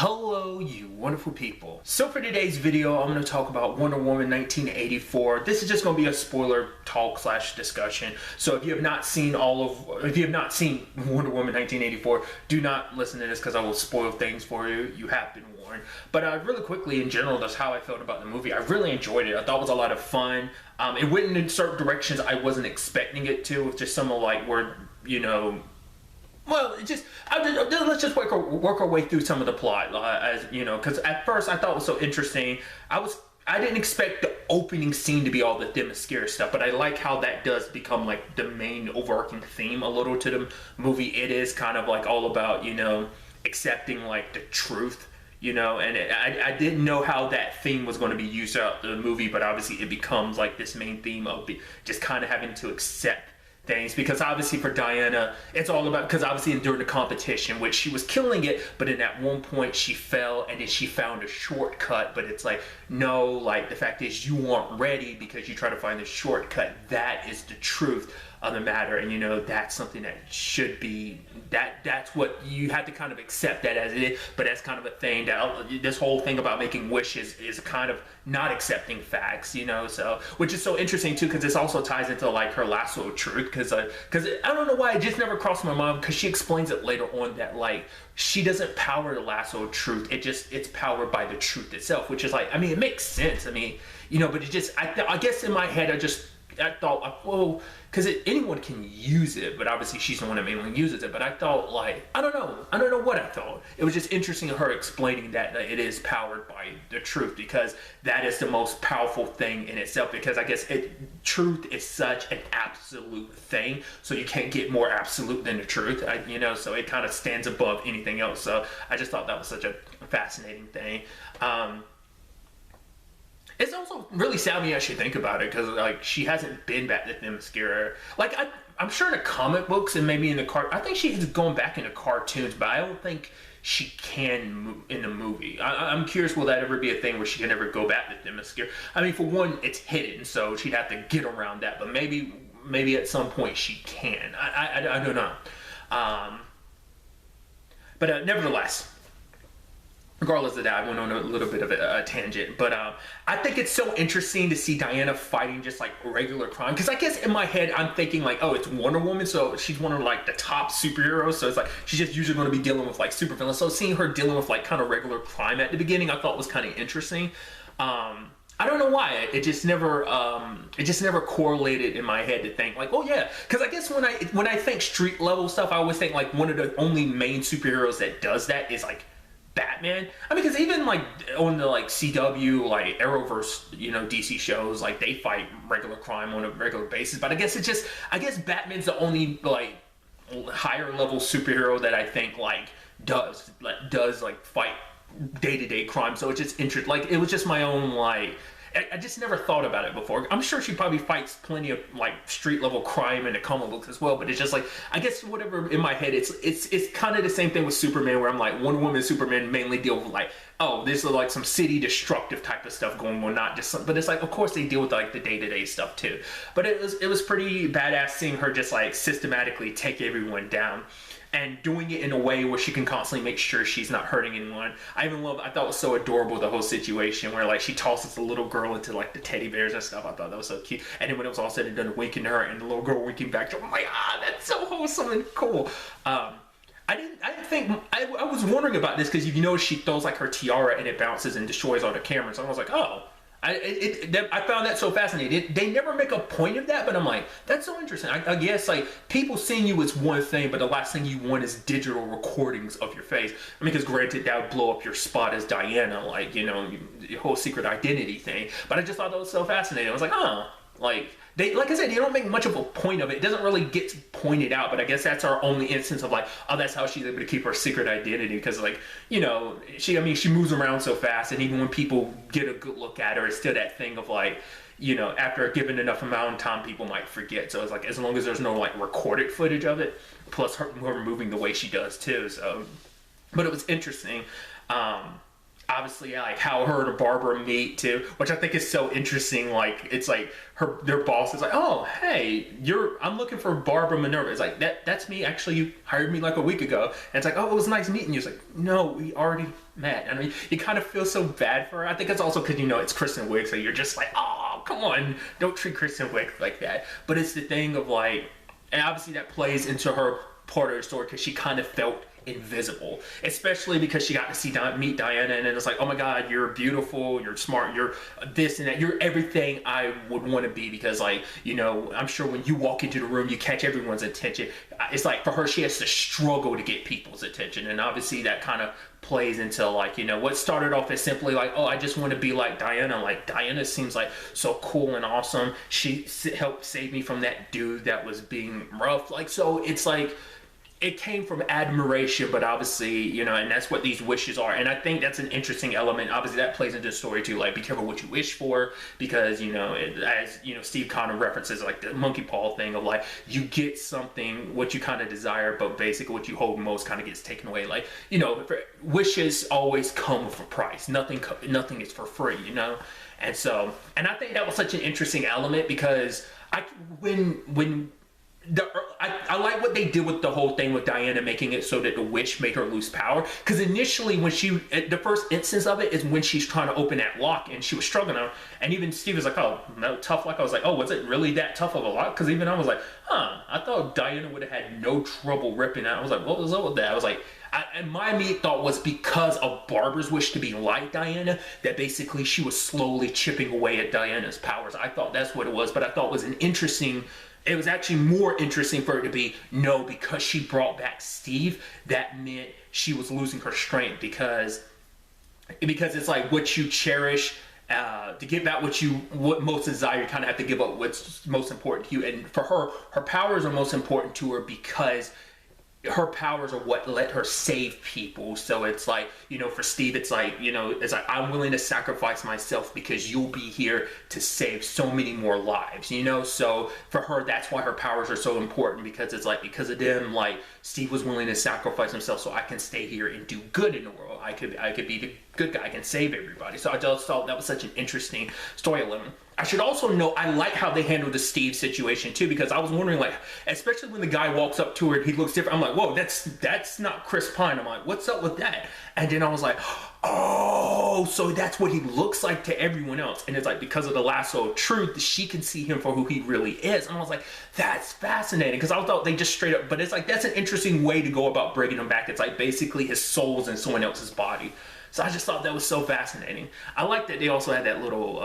Hello, you wonderful people. So for today's video, I'm going to talk about Wonder Woman 1984. This is just going to be a spoiler talk slash discussion. So if you have not seen Wonder Woman 1984, do not listen to this because I will spoil things for you. You have been warned. But really quickly, in general, that's how I felt about the movie. I really enjoyed it. I thought it was a lot of fun. It went in certain directions I wasn't expecting it to. With just some of like where, you know, well, let's just work our way through some of the plot, as you know, because at first I thought it was so interesting. I didn't expect the opening scene to be all the Themyscira stuff, but I like how that does become like the main overarching theme a little to the movie. It is kind of like all about, you know, accepting like the truth, you know, and I didn't know how that theme was going to be used throughout the movie, but obviously it becomes like this main theme of just kind of having to accept things, because obviously for Diana it's all about, because obviously during the competition, which she was killing it, but in at one point she fell and then she found a shortcut, but it's like, no, like the fact is you weren't ready because you try to find the shortcut. That is the truth of the matter, and you know, that's something that should be, that's what you have to kind of accept that as it is. But that's kind of a thing that this whole thing about making wishes is kind of not accepting facts, you know. So which is so interesting too, because this also ties into like her lasso of truth, because I don't know why it just never crossed my mind, because she explains it later on that like she doesn't power the lasso of truth, it's powered by the truth itself, which is like, I mean, it makes sense, I mean, you know, but it just, I guess in my head I thought, well, because anyone can use it, but obviously she's the one that mainly uses it. But I thought, like, I don't know what I thought. It was just interesting her explaining that it is powered by the truth, because that is the most powerful thing in itself. Because I guess truth is such an absolute thing, so you can't get more absolute than the truth, you know. So it kind of stands above anything else. So I just thought that was such a fascinating thing. It's also really sad when you actually think about it, because like she hasn't been back to Themyscira. Like I'm sure in the comic books and maybe in the I think she's going back into cartoons, but I don't think she can in the movie. I'm curious, will that ever be a thing where she can ever go back to Themyscira? I mean, for one, it's hidden, so she'd have to get around that. But maybe at some point she can. I don't know. But nevertheless, regardless of that, I went on a little bit of a tangent, but I think it's so interesting to see Diana fighting just like regular crime, because I guess in my head I'm thinking like, oh, it's Wonder Woman, so she's one of like the top superheroes, so it's like she's just usually going to be dealing with like supervillains. So seeing her dealing with like kind of regular crime at the beginning, I thought was kind of interesting. I don't know why it just never correlated in my head to think like, oh yeah, because I guess when I think street level stuff, I always think like one of the only main superheroes that does that is like Batman. I mean, because even like on the like CW, like Arrowverse, you know, DC shows, like they fight regular crime on a regular basis. But I guess Batman's the only like higher level superhero that I think like does like fight day-to-day crime. So it's just interesting. Like it was just my own like, I just never thought about it before. I'm sure she probably fights plenty of like street level crime in the comic books as well, but it's just like, I guess whatever in my head, it's kind of the same thing with Superman, where I'm like, Wonder Woman and Superman mainly deal with like, oh, this is like some city destructive type of stuff going on, not just some, but it's like, of course they deal with like the day-to-day stuff too. But it was pretty badass seeing her just like systematically take everyone down, and doing it in a way where she can constantly make sure she's not hurting anyone. I thought it was so adorable, the whole situation where like she tosses the little girl into like the teddy bears and stuff. I thought that was so cute. And then when it was all said and done, winking to her and the little girl winking back to her, I'm like, that's so wholesome and cool. I was wondering about this, because you know she throws like her tiara and it bounces and destroys all the cameras. So I was like, oh. I found that so fascinating. They never make a point of that, but I'm like, that's so interesting. I guess like people seeing you is one thing, but the last thing you want is digital recordings of your face. I mean, because granted, that would blow up your spot as Diana, like, you know, your whole secret identity thing. But I just thought that was so fascinating. I was like, oh, like like I said, they don't make much of a point of it. It doesn't really get pointed out, but I guess that's our only instance of like, oh, that's how she's able to keep her secret identity, because like, you know, she moves around so fast, and even when people get a good look at her, it's still that thing of like, you know, after a given enough amount of time, people might forget. So it's like, as long as there's no like recorded footage of it, plus her moving the way she does too. So, but it was interesting. obviously like how her and Barbara meet too, which I think is so interesting. Like it's like their boss is like, oh hey, I'm looking for Barbara Minerva. It's like that's me. Actually, you hired me like a week ago. And it's like, oh, it was nice meeting you. It's like, no, we already met. I mean, you kind of feel so bad for her. I think it's also because it's Kristen Wiig, so you're just like, oh come on, don't treat Kristen Wiig like that. But it's the thing of like, and obviously that plays into her part of the story because she kind of felt invisible, especially because she got to meet Diana, and it's like, oh my god, you're beautiful, you're smart, you're this and that, you're everything I would want to be, because like, I'm sure when you walk into the room you catch everyone's attention. It's like for her, she has to struggle to get people's attention, and obviously that kind of plays into like, what started off as simply like, oh, I just want to be like Diana. Like Diana seems like so cool and awesome, she helped save me from that dude that was being rough, like, so it's like it came from admiration, but obviously, and that's what these wishes are. And I think that's an interesting element. Obviously, that plays into the story too. Like, be careful what you wish for, because, as Steve kind of references, like the monkey paw thing of like, you get something, what you kind of desire, but basically what you hold most kind of gets taken away. Like, wishes always come with a price. Nothing is for free, And so, and I think that was such an interesting element, because I like what they did with the whole thing with Diana, making it so that the wish made her lose power. Because initially, the first instance of it is when she's trying to open that lock and she was struggling on, and even Steve was like, oh, no, tough lock. I was like, oh, was it really that tough of a lock? Because even I was like, I thought Diana would have had no trouble ripping that. I was like, what was up with that? I was like, and my immediate thought was because of Barbara's wish to be like Diana, that basically she was slowly chipping away at Diana's powers. I thought that's what it was, but I thought it was actually more interesting for it to be, no, because she brought back Steve, that meant she was losing her strength, because it's like what you cherish, to give out what most desire, you kind of have to give up what's most important to you. And for her powers are most important to her because her powers are what let her save people. So it's like, for Steve, it's like, I'm willing to sacrifice myself because you'll be here to save so many more lives, So for her, that's why her powers are so important, because it's like, because of them, like Steve was willing to sacrifice himself so I can stay here and do good in the world. I could be the good guy, I can save everybody. So I just thought that was such an interesting story element. I should also note, I like how they handled the Steve situation too, because I was wondering, like, especially when the guy walks up to her and he looks different, I'm like, whoa, that's not Chris Pine. I'm like, what's up with that? And then I was like, oh, so that's what he looks like to everyone else. And it's like, because of the lasso of truth, she can see him for who he really is. And I was like, that's fascinating, because I thought they just straight up, but it's like, that's an interesting way to go about bringing him back. It's like basically his soul's in someone else's body. So I just thought that was so fascinating. I like that they also had that little,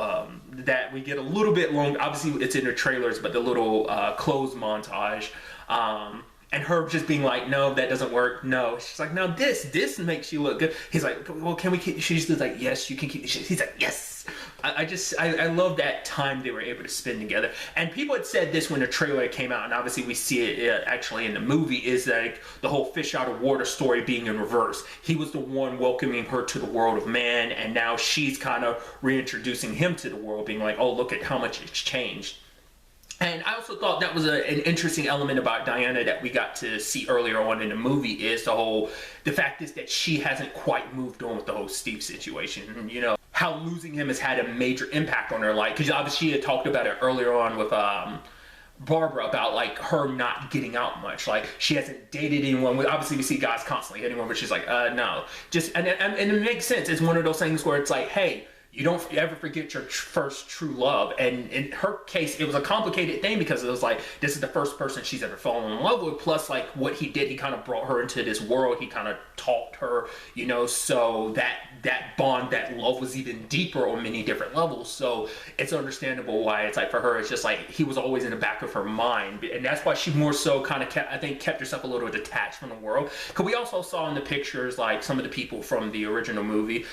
that we get a little bit long, obviously it's in the trailers, but the little clothes montage. And her just being like, no, that doesn't work. No. She's like, no, this makes you look good. He's like, well, can we keep, she's just like, yes, you can keep, he's like, yes. I love that time they were able to spend together. And people had said this when the trailer came out, and obviously we see it actually in the movie, is like the whole fish out of water story being in reverse. He was the one welcoming her to the world of man, and now she's kind of reintroducing him to the world, being like, oh, look at how much it's changed. And I also thought that was an interesting element about Diana that we got to see earlier on in the movie, is the fact is that she hasn't quite moved on with the whole Steve situation, how losing him has had a major impact on her life, because obviously she had talked about it earlier on with Barbara, about like her not getting out much, like she hasn't dated anyone. Obviously we see guys constantly hitting her, but she's like, no, just, and it makes sense. It's one of those things where it's like, hey, you don't ever forget your first true love. And in her case, it was a complicated thing, because it was like, this is the first person she's ever fallen in love with. Plus, like, what he did, he kind of brought her into this world. He kind of taught her, so that bond, that love was even deeper on many different levels. So it's understandable why it's like, for her, it's just like, he was always in the back of her mind. And that's why she more so kind of kept herself a little detached from the world. Because we also saw in the pictures, like, some of the people from the original movie,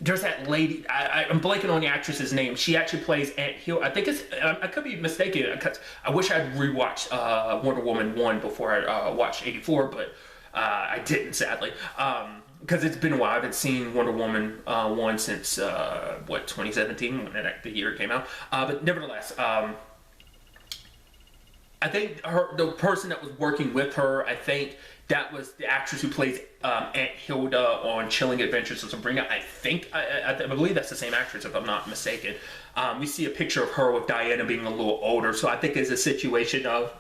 there's that lady, I'm blanking on the actress's name. She actually plays Aunt Hill. I think I could be mistaken, because I wish I'd rewatched Wonder Woman 1 before I watched 84, but I didn't, sadly. Because it's been a while. I haven't seen Wonder Woman 1 since, 2017, when the year it came out. But nevertheless, I think the person that was working with her, I think that was the actress who plays Aunt Hilda on Chilling Adventures of Sabrina. I believe that's the same actress, if I'm not mistaken. We see a picture of her with Diana being a little older, so I think it's a situation of,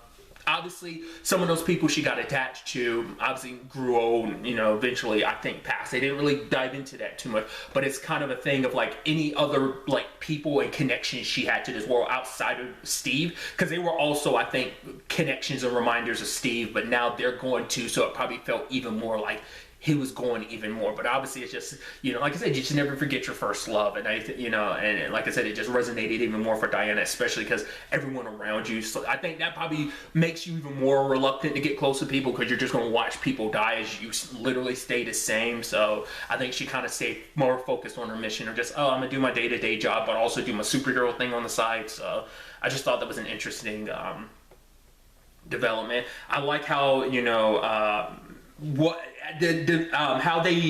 obviously, some of those people she got attached to obviously grew old and, eventually, I think, passed. They didn't really dive into that too much, but it's kind of a thing of, like, any other, like, people and connections she had to this world outside of Steve, because they were also, I think, connections and reminders of Steve, but now they're going to, so it probably felt even more like he was going even more. But obviously it's just, like I said, you just never forget your first love. And and like I said, it just resonated even more for Diana, especially because everyone around you. So I think that probably makes you even more reluctant to get close to people, because you're just going to watch people die as you literally stay the same. So I think she kind of stayed more focused on her mission, or just, I'm going to do my day-to-day job, but also do my superhero thing on the side. So I just thought that was an interesting development. I like how, how they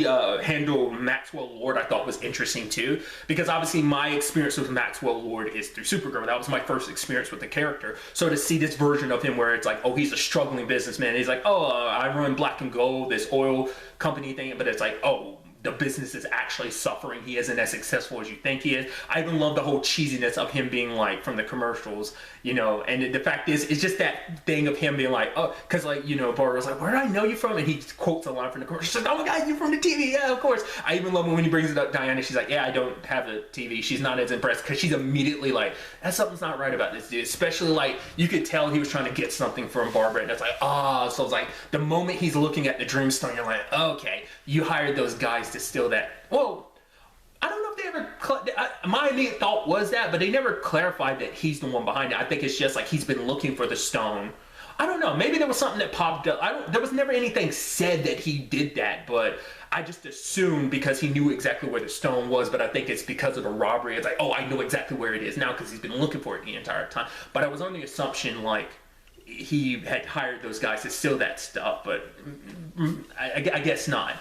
handle Maxwell Lord, I thought was interesting too, because obviously my experience with Maxwell Lord is through Supergirl. That was my first experience with the character. So to see this version of him where it's like, oh, he's a struggling businessman, he's like, I run Black and Gold, this oil company thing, but it's like, oh, the business is actually suffering. He isn't as successful as you think he is. I even love the whole cheesiness of him being like from the commercials, and the fact is, it's just that thing of him being like, oh, because like, Barbara's like, where did I know you from? And he quotes a line from the commercial. She's like, oh my God, you're from the TV. Yeah, of course. I even love when he brings it up, Diana, she's like, yeah, I don't have the TV. She's not as impressed, because she's immediately like, something's not right about this dude. Especially like, you could tell he was trying to get something from Barbara, and it's like, so it's like, the moment he's looking at the Dreamstone, you're like, okay, you hired those guys to steal that. Well, I don't know if they ever, my immediate thought was that, but they never clarified that he's the one behind it. I think it's just like he's been looking for the stone. I don't know, maybe there was something that popped up. There was never anything said that he did that, but I just assumed because he knew exactly where the stone was, but I think it's because of the robbery. It's like, oh, I know exactly where it is now because he's been looking for it the entire time. But I was on the assumption, like, he had hired those guys to steal that stuff, but I guess not.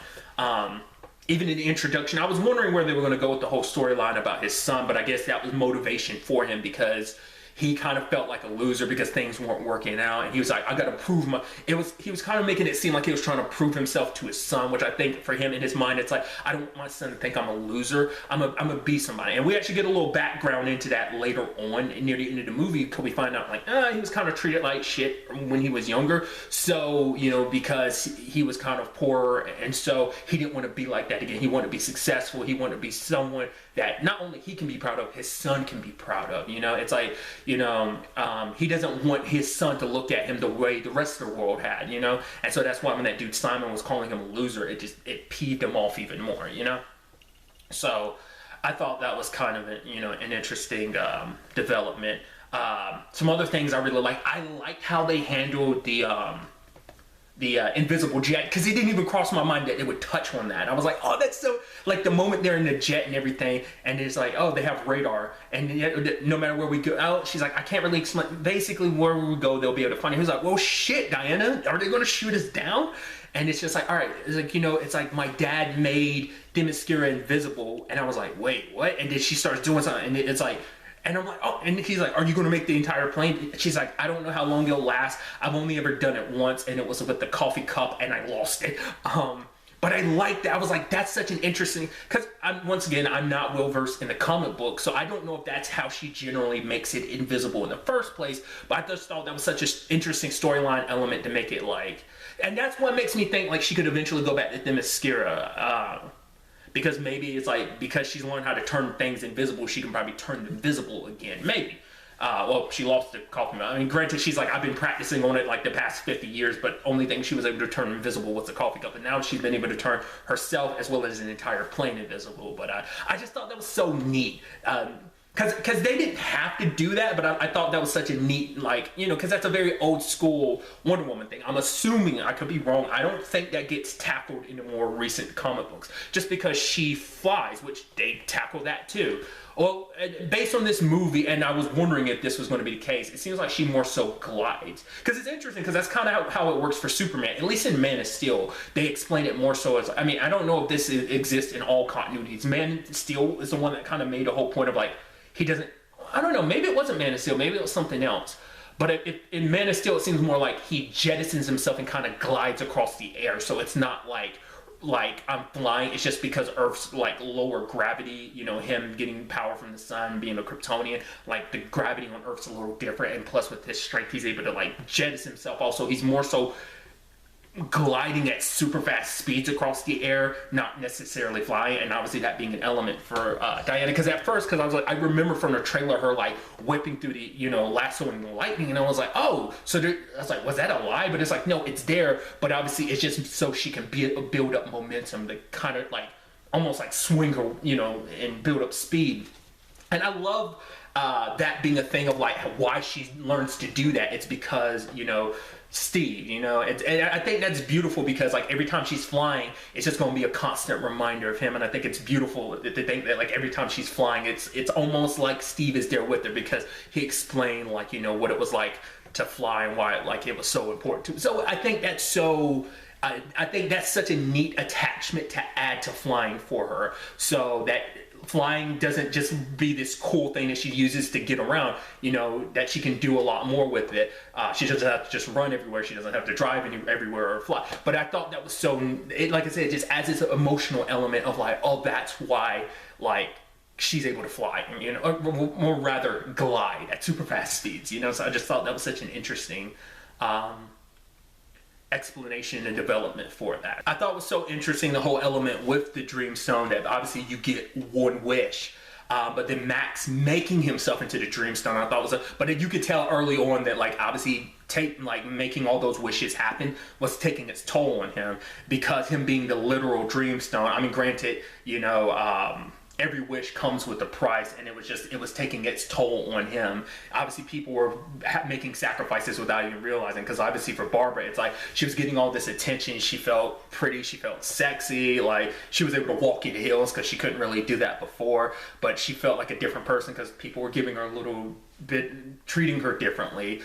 Even in the introduction, I was wondering where they were going to go with the whole storyline about his son, but I guess that was motivation for him, because he kind of felt like a loser because things weren't working out, and he was like, I gotta prove he was kind of making it seem like he was trying to prove himself to his son, which I think for him in his mind, it's like, I don't want my son to think I'm a loser. I'm gonna be somebody. And we actually get a little background into that later on near the end of the movie, because we find out like, he was kind of treated like shit when he was younger. So, because he was kind of poor, and so he didn't want to be like that again. He wanted to be successful. He wanted to be someone that not only he can be proud of, his son can be proud of. It's like, he doesn't want his son to look at him the way the rest of the world had, and so that's why when that dude Simon was calling him a loser, it peeved him off even more, so I thought that was kind of an interesting development. Some other things I really liked. I liked how they handled the invisible jet, because it didn't even cross my mind that it would touch on that. I was like, oh, that's so, like, the moment they're in the jet and everything, and it's like, oh, they have radar, and no matter where we go, she's like, I can't really explain, basically where we go, they'll be able to find it. He was like, well, shit, Diana, are they going to shoot us down? And it's just like, all right, it's like, it's like my dad made Themyscira invisible, and I was like, wait, what? And then she starts doing something, and it's like, and I'm like, oh, and he's like, are you going to make the entire plane? She's like, I don't know how long it'll last. I've only ever done it once, and it was with the coffee cup, and I lost it. But I liked that. I was like, that's such an interesting, because once again, I'm not well versed in the comic book, so I don't know if that's how she generally makes it invisible in the first place, but I just thought that was such an interesting storyline element to make it like, and that's what makes me think like she could eventually go back to Themyscira, because maybe it's like, because she's learned how to turn things invisible, she can probably turn them visible again, maybe. Well, she lost the coffee cup. I mean, granted, she's like, I've been practicing on it like the past 50 years, but only thing she was able to turn invisible was the coffee cup. And now she's been able to turn herself as well as an entire plane invisible. But I just thought that was so neat. Because they didn't have to do that, but I thought that was such a neat, like, because that's a very old school Wonder Woman thing. I'm assuming, I could be wrong, I don't think that gets tackled in the more recent comic books. Just because she flies, which they tackle that too. Well, based on this movie, and I was wondering if this was going to be the case, it seems like she more so glides. Because it's interesting, because that's kind of how it works for Superman. At least in Man of Steel, they explain it more so as, I mean, I don't know if this exists in all continuities. Man of Steel is the one that kind of made a whole point of like, he doesn't, I don't know, maybe it wasn't Man of Steel, maybe it was something else. But in Man of Steel, it seems more like he jettisons himself and kind of glides across the air. So it's not like I'm flying. It's just because Earth's like lower gravity, you know, him getting power from the sun, being a Kryptonian, like the gravity on Earth's a little different. And plus with his strength, he's able to like jettison himself. Also, he's more so gliding at super fast speeds across the air, not necessarily flying, and obviously that being an element for Diana. Because at first, I was like, I remember from the trailer her like whipping through the, you know, lassoing the lightning, and I was like, oh, so I was like, was that a lie? But it's like, no, it's there, but obviously it's just so she can build up momentum to kind of like almost like swing her, you know, and build up speed. And I love that being a thing of like why she learns to do that. It's because, you know, Steve, you know, and I think that's beautiful because like every time she's flying, it's just going to be a constant reminder of him. And I think it's beautiful to think that like every time she's flying, it's almost like Steve is there with her because he explained like, you know, what it was like to fly and why like it was so important to. So I think that's so. I think that's such a neat attachment to add to flying for her, so that flying doesn't just be this cool thing that she uses to get around, you know, that she can do a lot more with it. She doesn't have to just run everywhere. She doesn't have to drive everywhere or fly. But I thought that was so, like I said, it just adds this emotional element of like, oh, that's why, like, she's able to fly, you know, or rather glide at super fast speeds, you know. So I just thought that was such an interesting explanation and development for that. I thought it was so interesting the whole element with the Dream Stone that obviously you get one wish, but then Max making himself into the Dream Stone, I thought was but you could tell early on that like obviously making all those wishes happen was taking its toll on him, because him being the literal Dream Stone, I mean, granted, you know, every wish comes with a price, and it was taking its toll on him. Obviously people were making sacrifices without even realizing, because obviously for Barbara it's like she was getting all this attention, she felt pretty, she felt sexy, like she was able to walk in heels because she couldn't really do that before, but she felt like a different person because people were giving her a little bit, treating her differently.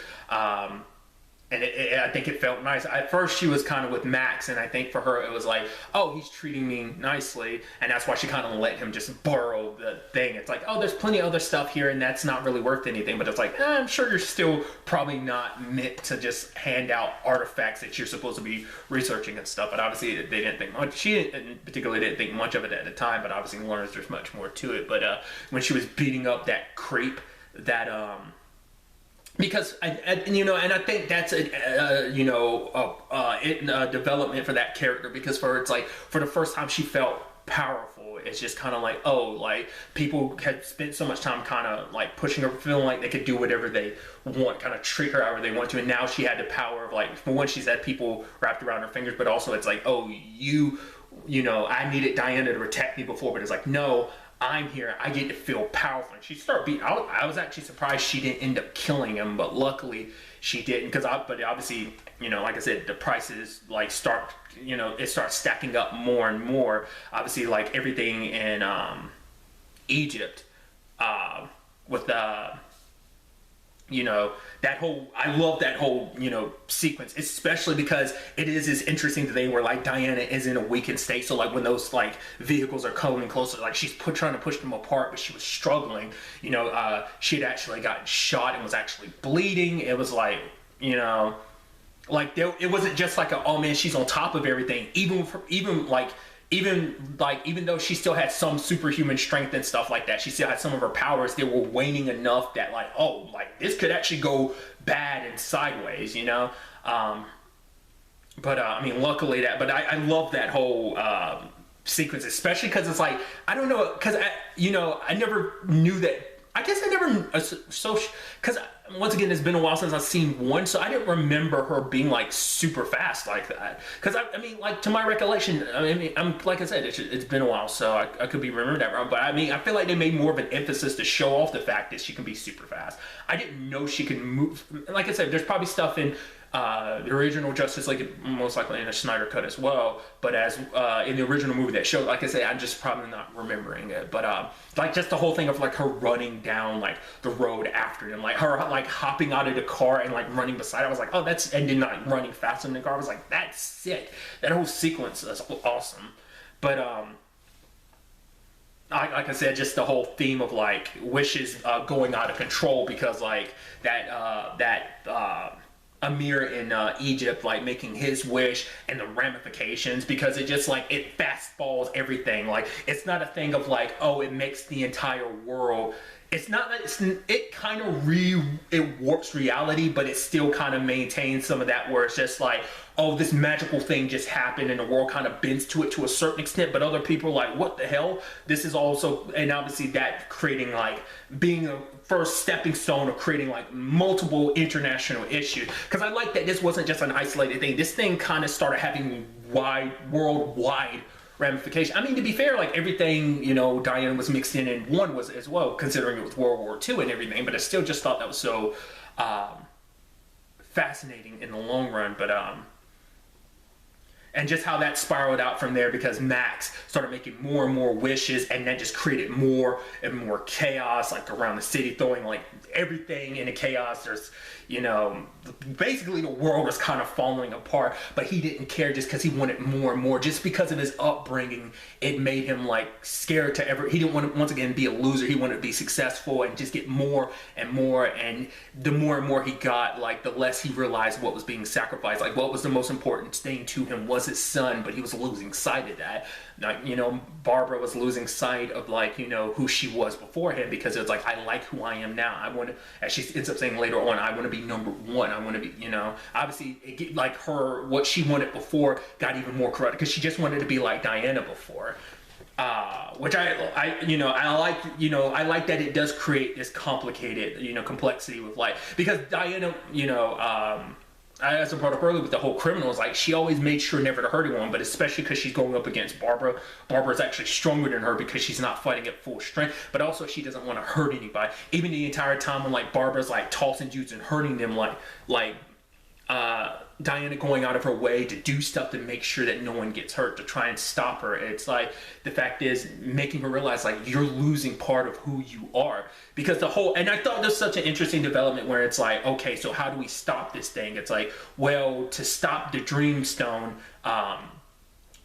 And I think it felt nice. At first, she was kind of with Max, and I think for her, it was like, oh, he's treating me nicely, and that's why she kind of let him just borrow the thing. It's like, oh, there's plenty of other stuff here, and that's not really worth anything, but it's like, I'm sure you're still probably not meant to just hand out artifacts that you're supposed to be researching and stuff, but obviously, they didn't think much. She particularly didn't think much of it at the time, but obviously learns there's much more to it. But when she was beating up that creep, that, because you know, and I think that's a development for that character, because for her, it's like for the first time she felt powerful. It's just kind of like, oh, like people had spent so much time kind of like pushing her, feeling like they could do whatever they want, kind of treat her however they want to, and now she had the power of like, for one, she's had people wrapped around her fingers, but also it's like, oh, you know, I needed Diana to protect me before, but it's like, no, I'm here, I get to feel powerful. And she started beating. I was actually surprised she didn't end up killing him, but luckily she didn't, but obviously, you know, like I said, the prices like start, you know, it starts stacking up more and more. Obviously, like everything in Egypt with the, you know, I love that whole, you know, sequence, especially because it is this interesting thing where like Diana is in a weakened state. So like when those like vehicles are coming closer, like she's trying to push them apart, but she was struggling. You know, she had actually gotten shot and was actually bleeding. It was like, you know, like it wasn't just like oh man, she's on top of everything. Even though she still had some superhuman strength and stuff like that, she still had some of her powers. They were waning enough that like, oh, like this could actually go bad and sideways, you know? I mean, luckily I love that whole sequence, especially because it's like, I don't know, because I never knew that. I guess I never, because once again, it's been a while since I've seen one, so I didn't remember her being like super fast like that. Because I mean, like to my recollection, I mean, like I said, it's been a while, so I could be remembering that wrong. But I mean, I feel like they made more of an emphasis to show off the fact that she can be super fast. I didn't know she could move. Like I said, there's probably stuff in the original Justice League, most likely in the Snyder cut as well, but as in the original movie that showed, like I said, I'm just probably not remembering it, but like just the whole thing of like her running down like the road after them, like her like hopping out of the car and like running beside it, I was like, oh, that's, and then like running faster than the car, I was like, that's sick. That whole sequence is awesome. But like I said, just the whole theme of like wishes going out of control because like that Amir in Egypt, like making his wish and the ramifications, because it just like it fastballs everything. Like it's not a thing of like, oh, it makes the entire world. It's not that it kind of it warps reality, but it still kind of maintains some of that where it's just like, oh, this magical thing just happened and the world kind of bends to it to a certain extent, but other people are like, what the hell? This is also, and obviously that creating like being a first stepping stone of creating like multiple international issues. Because I like that this wasn't just an isolated thing. This thing kind of started having worldwide ramification. I mean, to be fair, like everything, you know, Diana was mixed in and one was as well, considering it was World War II and everything, but I still just thought that was so fascinating in the long run. But and just how that spiraled out from there, because Max started making more and more wishes, and that just created more and more chaos, like around the city, throwing like everything into chaos. There's, you know, basically the world was kind of falling apart, but he didn't care just because he wanted more and more. Just because of his upbringing, it made him like scared to ever, he didn't want to once again be a loser. He wanted to be successful and just get more and more. And the more and more he got, like the less he realized what was being sacrificed. Like what was the most important thing to him was his son, but he was losing sight of that. Like, you know, Barbara was losing sight of like, you know, who she was before him, because it's like, I like who I am now. I want to, as she ends up saying later on, I want to be number one. I want to be, you know, obviously it get, like her, what she wanted before got even more corrupted, because she just wanted to be like Diana before. Which I you know, I like, you know, I like that it does create this complicated, you know, complexity with life, because Diana, you know, as I brought up earlier with the whole criminals, like she always made sure never to hurt anyone, but especially because she's going up against Barbara. Barbara's actually stronger than her because she's not fighting at full strength, but also she doesn't want to hurt anybody. Even the entire time when like Barbara's like tossing dudes and hurting them, like Diana going out of her way to do stuff to make sure that no one gets hurt, to try and stop her. It's like, the fact is making her realize like you're losing part of who you are, because the whole, and I thought there's such an interesting development where it's like, okay, so how do we stop this thing? It's like, well, to stop the Dreamstone,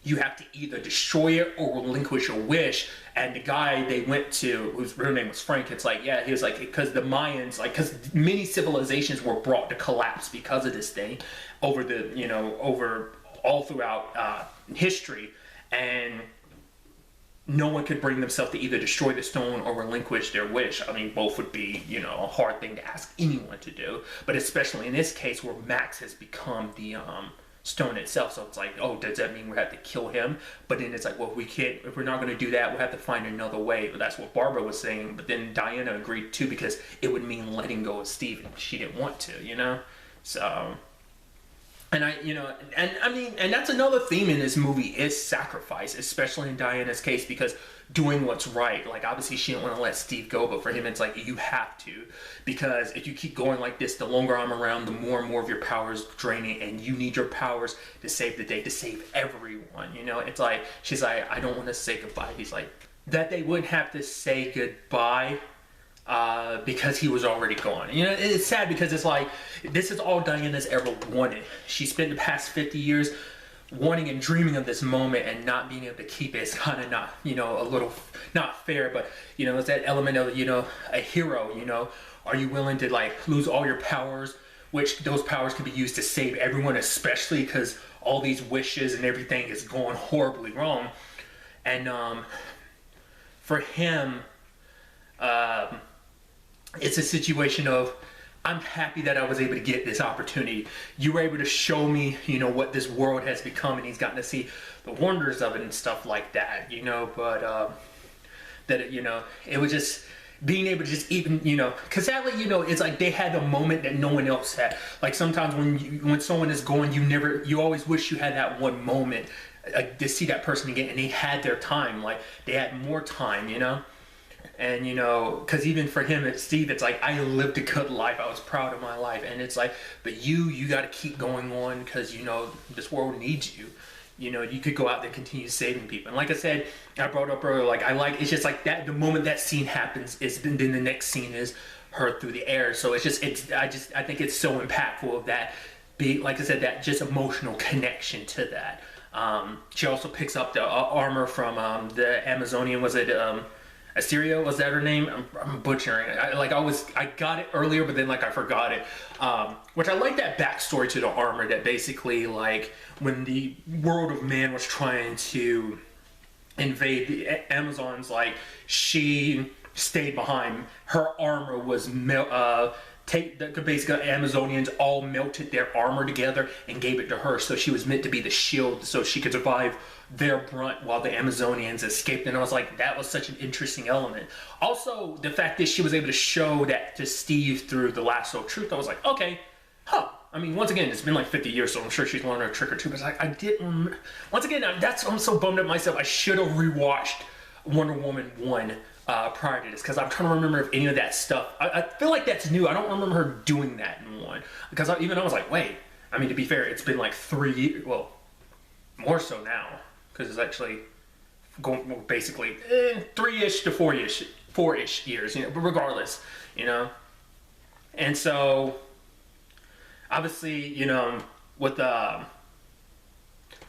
you have to either destroy it or relinquish a wish. And the guy they went to, whose real name was Frank, it's like, yeah, he was like, because the Mayans, like, because many civilizations were brought to collapse because of this thing over the, you know, over all throughout history. And no one could bring themselves to either destroy the stone or relinquish their wish. I mean, both would be, you know, a hard thing to ask anyone to do. But especially in this case where Max has become the stone itself, so it's like, oh, does that mean we have to kill him? But then it's like, well, we can't, if we're not going to do that, we'll have to find another way. But that's what Barbara was saying. But then Diana agreed too, because it would mean letting go of Steve, and she didn't want to, you know. So, and I, you know, and I mean, and that's another theme in this movie is sacrifice, especially in Diana's case, because doing what's right. Like, obviously she didn't want to let Steve go, but for him it's like, you have to, because if you keep going like this, the longer I'm around, the more and more of your powers draining, and you need your powers to save the day, to save everyone, you know. It's like, she's like, I don't want to say goodbye. He's like, that they wouldn't have to say goodbye because he was already gone. You know, it's sad, because it's like, this is all Diana's ever wanted. She spent the past 50 years wanting and dreaming of this moment, and not being able to keep it. It's kind of not, you know, a little not fair, but, you know, it's that element of, you know, a hero, you know, are you willing to like lose all your powers, which those powers can be used to save everyone, especially because all these wishes and everything is going horribly wrong. And for him, it's a situation of, I'm happy that I was able to get this opportunity. You were able to show me, you know, what this world has become, and he's gotten to see the wonders of it and stuff like that, you know. But that, you know, it was just being able to just even, you know, because sadly, you know, it's like they had a moment that no one else had. Like sometimes when someone is going, you always wish you had that one moment to see that person again, and they had their time. Like they had more time, you know. And, you know, because even for him and Steve, it's like, I lived a good life. I was proud of my life. And it's like, but you got to keep going on, because, you know, this world needs you. You know, you could go out there and continue saving people. And like I said, I brought up earlier, like, it's just like that, the moment that scene happens, then the next scene is her through the air. So it's just, I think it's so impactful of that being, like I said, that just emotional connection to that. She also picks up the armor from the Amazonian. Was it Assyria? Was that her name? I'm butchering it. I got it earlier, but then like I forgot it. Which I like that backstory to the armor. That basically like when the world of man was trying to invade the Amazons, like she stayed behind. Her armor was basically Amazonians all melted their armor together and gave it to her, so she was meant to be the shield so she could survive their brunt while the Amazonians escaped. And I was like, that was such an interesting element. Also, the fact that she was able to show that to Steve through the lasso of truth, I was like, okay, I mean, once again, it's been like 50 years, so I'm sure she's learned a trick or two, but it's like, I didn't, once again, I'm so bummed at myself. I should have rewatched Wonder Woman 1 prior to this, because I'm trying to remember if any of that stuff, I feel like that's new. I don't remember her doing that in 1, because I was like, wait, I mean, to be fair, it's been like 3 years, well, more so now, because it's actually going basically 3-ish to 4-ish years, but regardless, and so obviously, with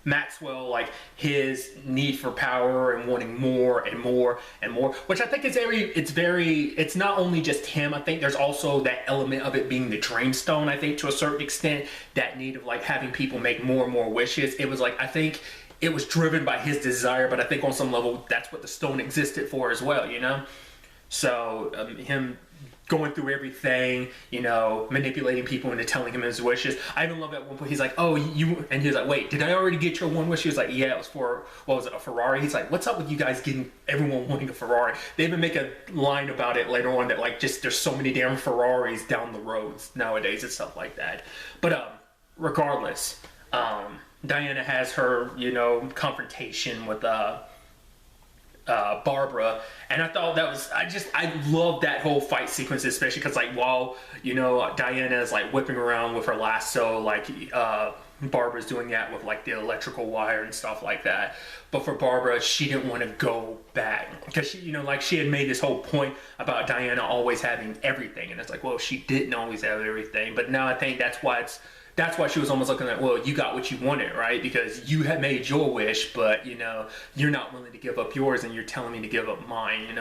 Maxwell, like his need for power and wanting more and more and more, which I think is it's not only just him. I think there's also that element of it being the Dreamstone. I think to a certain extent, that need of like having people make more and more wishes. It was like, I think it was driven by his desire, but I think on some level that's what the stone existed for as well, So him going through everything, manipulating people into telling him his wishes. I even love at one point, he's like, oh, and he's like, wait, did I already get your one wish? He was like, yeah, it was for, what was it, a Ferrari? He's like, what's up with you guys getting everyone wanting a Ferrari? They even make a line about it later on that like, just there's so many damn Ferraris down the roads nowadays and stuff like that. But regardless, Diana has her, confrontation with Barbara, and I thought that was, I love that whole fight sequence, especially because like while Diana is like whipping around with her lasso, like Barbara's doing that with like the electrical wire and stuff like that. But for Barbara, she didn't want to go back because she like she had made this whole point about Diana always having everything, and it's like, well, she didn't always have everything, but now I think that's why she was almost looking at, well, you got what you wanted, right? Because you had made your wish, but, you're not willing to give up yours, and you're telling me to give up mine,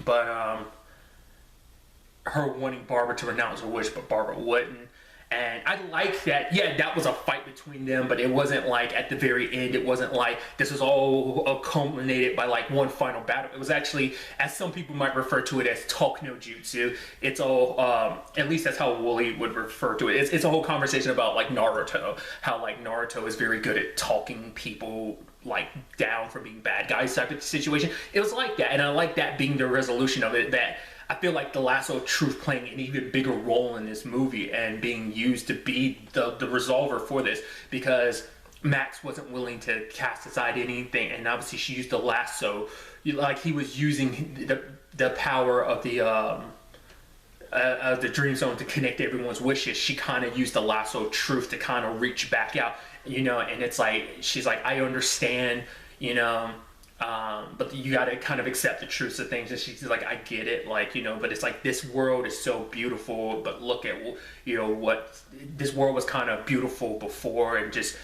But her wanting Barbara to renounce her wish, but Barbara wouldn't. And I like that, yeah, that was a fight between them, but it wasn't like at the very end, it wasn't like this was all culminated by like one final battle. It was actually, as some people might refer to it as talk no jutsu. It's all, at least that's how Wooly would refer to it. It's a whole conversation about like Naruto, how like Naruto is very good at talking people like down from being bad guys type of situation. It was like that, and I like that being the resolution of it, that I feel like the lasso of truth playing an even bigger role in this movie and being used to be the resolver for this, because Max wasn't willing to cast aside anything, and obviously she used the lasso, like he was using the power of the Dream Zone to connect everyone's wishes. She kind of used the lasso of truth to kind of reach back out, and it's like, she's like, I understand, but you got to kind of accept the truths of things. And she's like, I get it, like, but it's like, this world is so beautiful, but look at, what this world was kind of beautiful before, and just,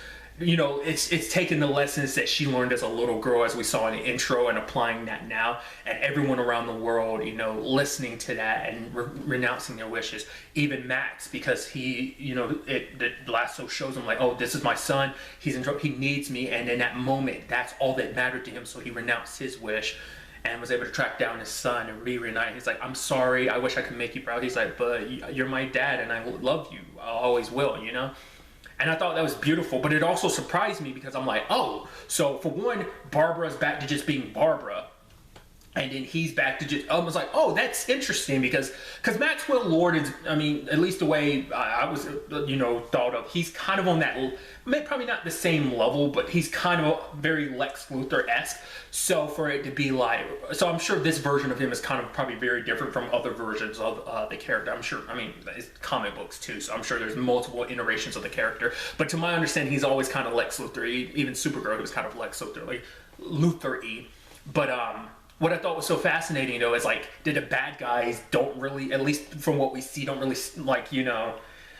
it's taking the lessons that she learned as a little girl, as we saw in the intro, and applying that now, and everyone around the world, listening to that and renouncing their wishes. Even Max, because he, the lasso shows him like, oh, this is my son, he's in trouble, he needs me, and in that moment, that's all that mattered to him, so he renounced his wish and was able to track down his son and reunite. He's like, I'm sorry, I wish I could make you proud. He's like, but you're my dad, and I love you, I always will, And I thought that was beautiful, but it also surprised me, because I'm like, oh, so for one, Barbara's back to just being Barbara, and then he's back to just, I was like, oh, that's interesting, because Maxwell Lord is, I mean, at least the way I was, thought of, he's kind of on that, probably not the same level, but he's kind of very Lex Luthor-esque. So for it to be like, so I'm sure this version of him is kind of probably very different from other versions of the character. I'm sure, I mean, it's comic books too, so I'm sure there's multiple iterations of the character. But to my understanding, he's always kind of Lex Luthor. Even Supergirl, he was kind of Lex Luthor, like Luthor-y. But what I thought was so fascinating though is like, the bad guys don't really, at least from what we see, don't really like,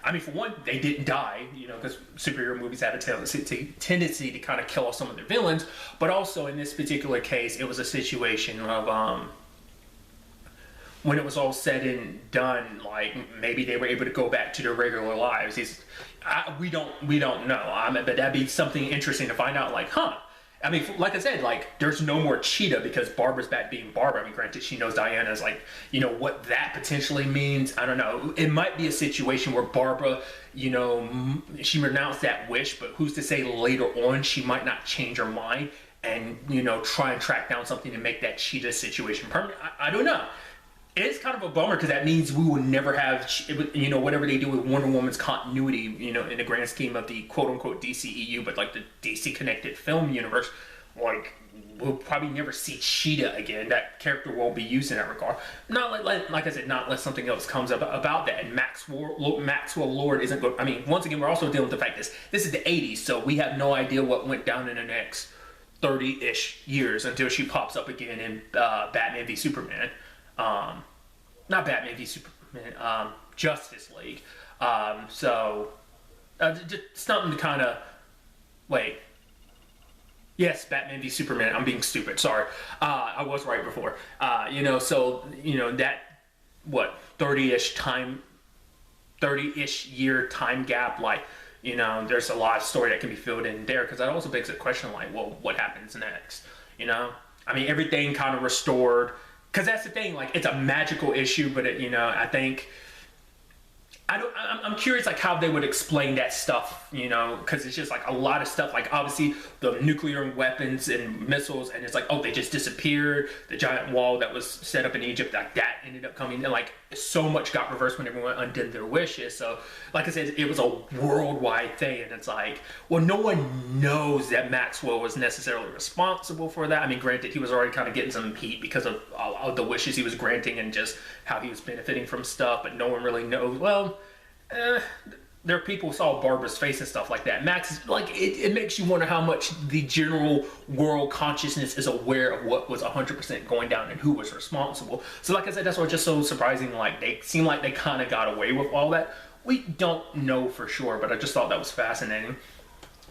I mean, for one, they didn't die, you know, because superhero movies have a tendency to kind of kill off some of their villains. But also in this particular case, it was a situation of when it was all said and done, like maybe they were able to go back to their regular lives. We don't know. But that'd be something interesting to find out. Like, huh? I mean, like I said, like there's no more Cheetah because Barbara's back being Barbara. I mean, granted, she knows Diana's like, you know, what that potentially means. I don't know. It might be a situation where Barbara, you know, she renounced that wish, but who's to say later on she might not change her mind and, you know, try and track down something to make that Cheetah situation permanent. I don't know. It's kind of a bummer because that means we will never have, you know, whatever they do with Wonder Woman's continuity, you know, in the grand scheme of the quote-unquote DCEU, but like the DC-connected film universe, like, we'll probably never see Cheetah again. That character won't be used in that regard. Not like I said, not unless something else comes up about that. And Maxwell Lord isn't good. I mean, once again, we're also dealing with the fact this is the 80s, so we have no idea what went down in the next 30-ish years until she pops up again in Batman v Superman. Not Batman v Superman, Justice League. So, just something to kind of, wait. Yes, Batman v Superman. I'm being stupid. Sorry. I was right before. You know, so, you know, that, what, 30-ish year time gap, like, you know, there's a lot of story that can be filled in there, because that also begs the question, like, well, what happens next? You know? I mean, everything kind of restored. Because that's the thing, like, it's a magical issue, but, you know, I think, I'm curious, like, how they would explain that stuff, you know, because it's just, like, a lot of stuff, like, obviously, the nuclear weapons and missiles, and it's like, oh, they just disappeared, the giant wall that was set up in Egypt, like, that ended up coming, and, like, so much got reversed when everyone undid their wishes, so, like I said, it was a worldwide thing, and it's like, well, no one knows that Maxwell was necessarily responsible for that. I mean, granted, he was already kind of getting some heat because of the wishes he was granting and just how he was benefiting from stuff, but no one really knows, well, there are people who saw Barbara's face and stuff like that. Max, like, it makes you wonder how much the general world consciousness is aware of what was 100% going down and who was responsible. So like I said, that's what's just so surprising. Like, they seem like they kind of got away with all that. We don't know for sure, but I just thought that was fascinating.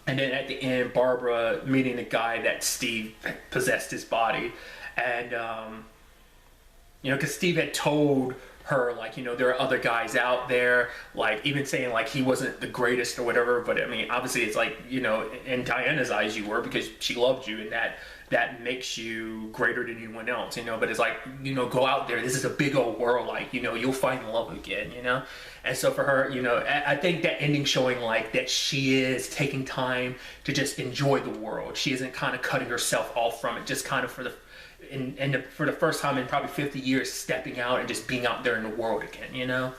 And then at the end, Barbara meeting the guy that Steve possessed his body. And, you know, because Steve had told her, like, you know, there are other guys out there, like, even saying, like, he wasn't the greatest or whatever, but, I mean, obviously, it's like, you know, in Diana's eyes, you were, because she loved you, and that makes you greater than anyone else, you know, but it's like, you know, go out there, this is a big old world, like, you know, you'll find love again, you know, and so for her, you know, I think that ending showing, like, that she is taking time to just enjoy the world, she isn't kind of cutting herself off from it, just kind of for the first time in probably 50 years, stepping out and just being out there in the world again, you know,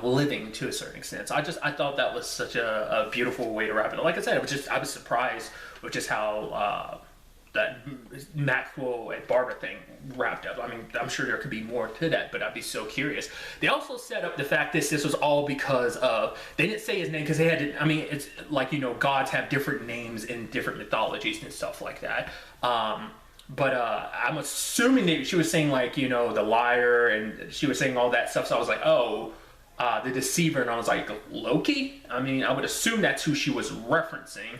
living to a certain extent. So I thought that was such a beautiful way to wrap it up. Like I said, I was surprised with just how that Maxwell and Barbara thing wrapped up. I mean, I'm sure there could be more to that, but I'd be so curious. They also set up the fact that this was all because of, they didn't say his name because they had to, I mean, it's like, you know, gods have different names in different mythologies and stuff like that. But I'm assuming that she was saying, like, you know, the liar, and she was saying all that stuff. So I was like, oh, the deceiver. And I was like, Loki? I mean, I would assume that's who she was referencing.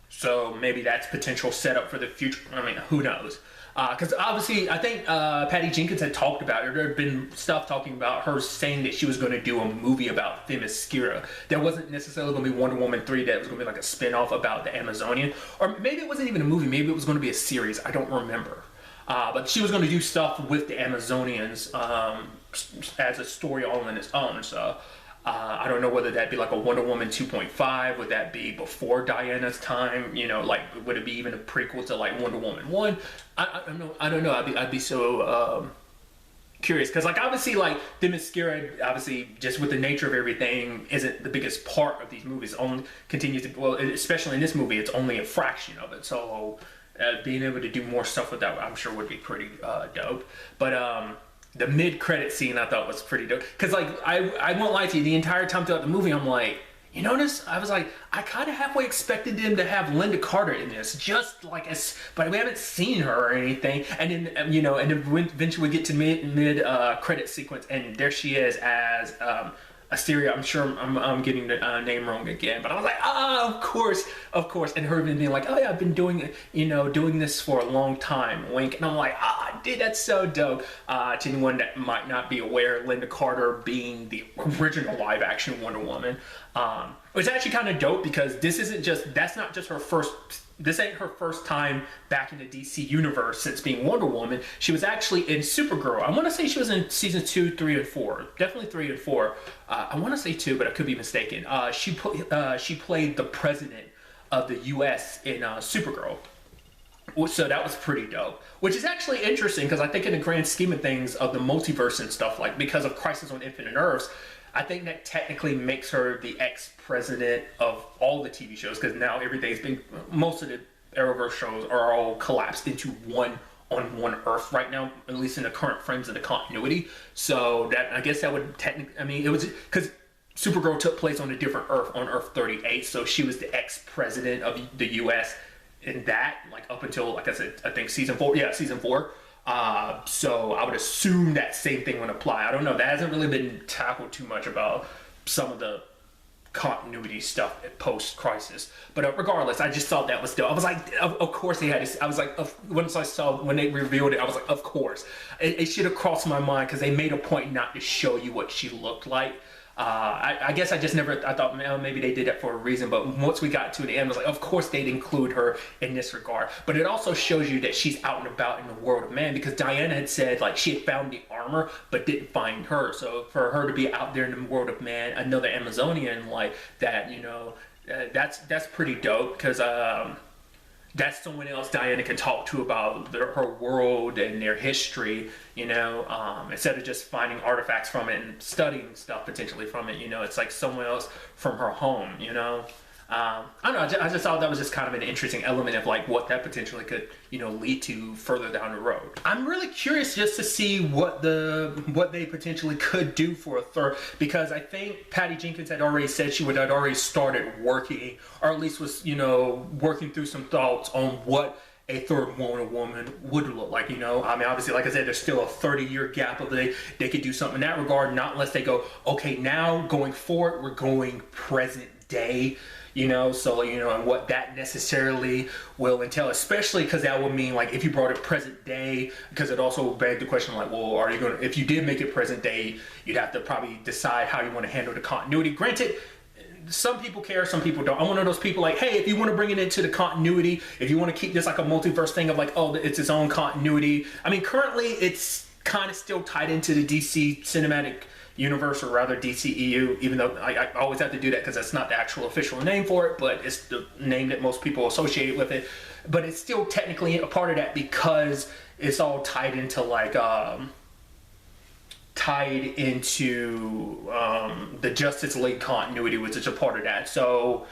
So maybe that's potential setup for the future. I mean, who knows? Because obviously, I think Patty Jenkins had talked about it. There had been stuff talking about her saying that she was going to do a movie about Themyscira. There wasn't necessarily going to be Wonder Woman 3, that was going to be like a spin-off about the Amazonian. Or maybe it wasn't even a movie. Maybe it was going to be a series. I don't remember. But she was going to do stuff with the Amazonians as a story all on its own. So I don't know whether that'd be like a Wonder Woman 2.5. Would that be before Diana's time? You know, like, would it be even a prequel to like Wonder Woman 1? I don't know. I'd be so curious, because like obviously like Themyscira, obviously just with the nature of everything, isn't the biggest part of these movies. Only continues to, well, especially in this movie, it's only a fraction of it. So being able to do more stuff with that, I'm sure would be pretty dope. But the mid-credit scene I thought was pretty dope. Because, like, I won't lie to you, the entire time throughout the movie, I'm like, you notice? I was like, I kind of halfway expected them to have Linda Carter in this. Just like, but we haven't seen her or anything. And then, you know, and then eventually we get to mid-credit sequence, and there she is as Asteria, I'm sure I'm getting the name wrong again, but I was like, of course. And her even being like, oh yeah, I've been doing this for a long time, wink. And I'm like, dude, that's so dope. To anyone that might not be aware, Linda Carter being the original live action Wonder Woman, it's actually kind of dope because that's not just her first. This ain't her first time back in the DC universe since being Wonder Woman. She was actually in Supergirl. I want to say she was in season 2, 3, and 4. Definitely 3 and 4. I want to say 2, but I could be mistaken. She played the president of the U.S. in Supergirl. So that was pretty dope. Which is actually interesting because I think in the grand scheme of things of the multiverse and stuff, like because of Crisis on Infinite Earths, I think that technically makes her the ex-president of all the TV shows because now most of the Arrowverse shows are all collapsed into one Earth right now, at least in the current frames of the continuity. So I guess that would technically, I mean, it was because Supergirl took place on a different Earth, on Earth 38, so she was the ex-president of the U.S. in that, like up until, like I said, I think season 4. Yeah, season 4. So I would assume that same thing would apply. I don't know. That hasn't really been tackled too much about some of the continuity stuff post-Crisis. But regardless, I just thought that was dope. I was like, of course they had this. I was like, when they revealed it, I was like, of course. It should have crossed my mind because they made a point not to show you what she looked like. I guess I thought, well, maybe they did that for a reason, but once we got to the end, I was like, of course they'd include her in this regard. But it also shows you that she's out and about in the world of man, because Diana had said, like, she had found the armor, but didn't find her. So for her to be out there in the world of man, another Amazonian like that, that's pretty dope, because that's someone else Diana can talk to about her world and their history, instead of just finding artifacts from it and studying stuff potentially from it. It's like someone else from her home. I don't know. I just thought that was just kind of an interesting element of like what that potentially could, lead to further down the road. I'm really curious just to see what they potentially could do for a third, because I think Patty Jenkins had already said she had already started working, or at least was, working through some thoughts on what a third Wonder Woman would look like. I mean, obviously, like I said, there's still a 30-year gap of they could do something in that regard, not unless they go, okay, now going forward, we're going present day. And what that necessarily will entail, especially because that would mean, like, if you brought it present day, because it also begged the question, like, well, are you going to, if you did make it present day, you'd have to probably decide how you want to handle the continuity. Granted, some people care, some people don't. I'm one of those people like, hey, if you want to bring it into the continuity, if you want to keep this like a multiverse thing of like, oh, it's its own continuity. I mean, currently it's kind of still tied into the DC cinematic universe, or rather DCEU, even though I always have to do that because that's not the actual official name for it, but it's the name that most people associate with it. But it's still technically a part of that because it's all tied into like the Justice League continuity, which is a part of that. So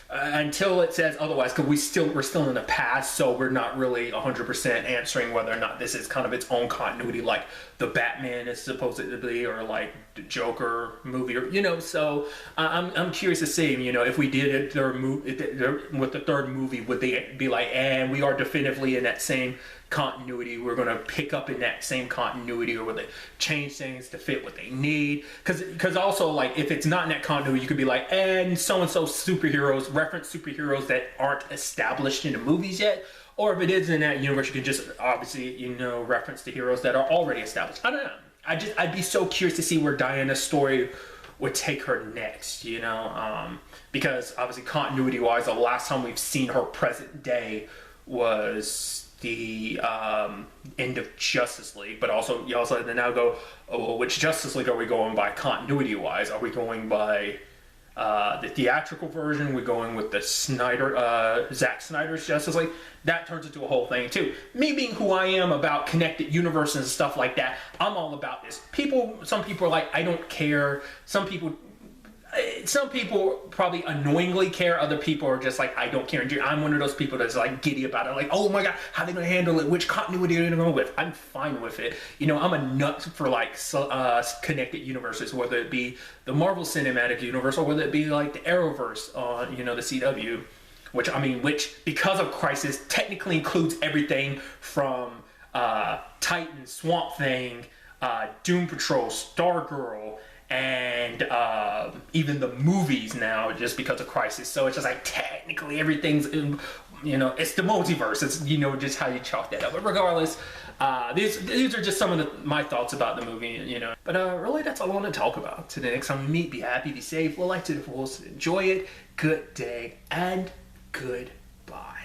until it says otherwise, because we're still in the past, so we're not really 100% answering whether or not this is kind of its own continuity, like the Batman is supposed to be, or like the Joker movie, or So I'm curious to see, if we did it with the third movie, would they be like, and we are definitively in that same continuity, we're going to pick up in that same continuity, or will they change things to fit what they need? Because also, like, if it's not in that continuity, you could be like, and so-and-so superheroes, reference superheroes that aren't established in the movies yet. Or if it is in that universe, you can just obviously, reference the heroes that are already established. I don't know. I'd be so curious to see where Diana's story would take her next, because obviously continuity-wise, the last time we've seen her present day was the end of Justice League. But also, you also now go, oh, well, which Justice League are we going by continuity-wise? Are we going by the theatrical version? We're going with the Zack Snyder's Justice League. That turns into a whole thing too. Me being who I am about connected universes and stuff like that, I'm all about this. Some people are like, I don't care. Some people probably annoyingly care. Other people are just like, I don't care. I'm one of those people that's like giddy about it. Like, oh my God, how are they going to handle it? Which continuity are they going to go with? I'm fine with it. I'm a nut for like connected universes, whether it be the Marvel Cinematic Universe or whether it be like the Arrowverse on, the CW, which because of Crisis technically includes everything from Titan, Swamp Thing, Doom Patrol, Stargirl, and even the movies now, just because of Crisis. So it's just like technically everything's in, it's the multiverse. It's just how you chalk that up. But regardless, these are just some of my thoughts about the movie. But really, that's all I want to talk about. Till the next time we meet, be happy, be safe, live life to the fullest, enjoy it. Good day and goodbye.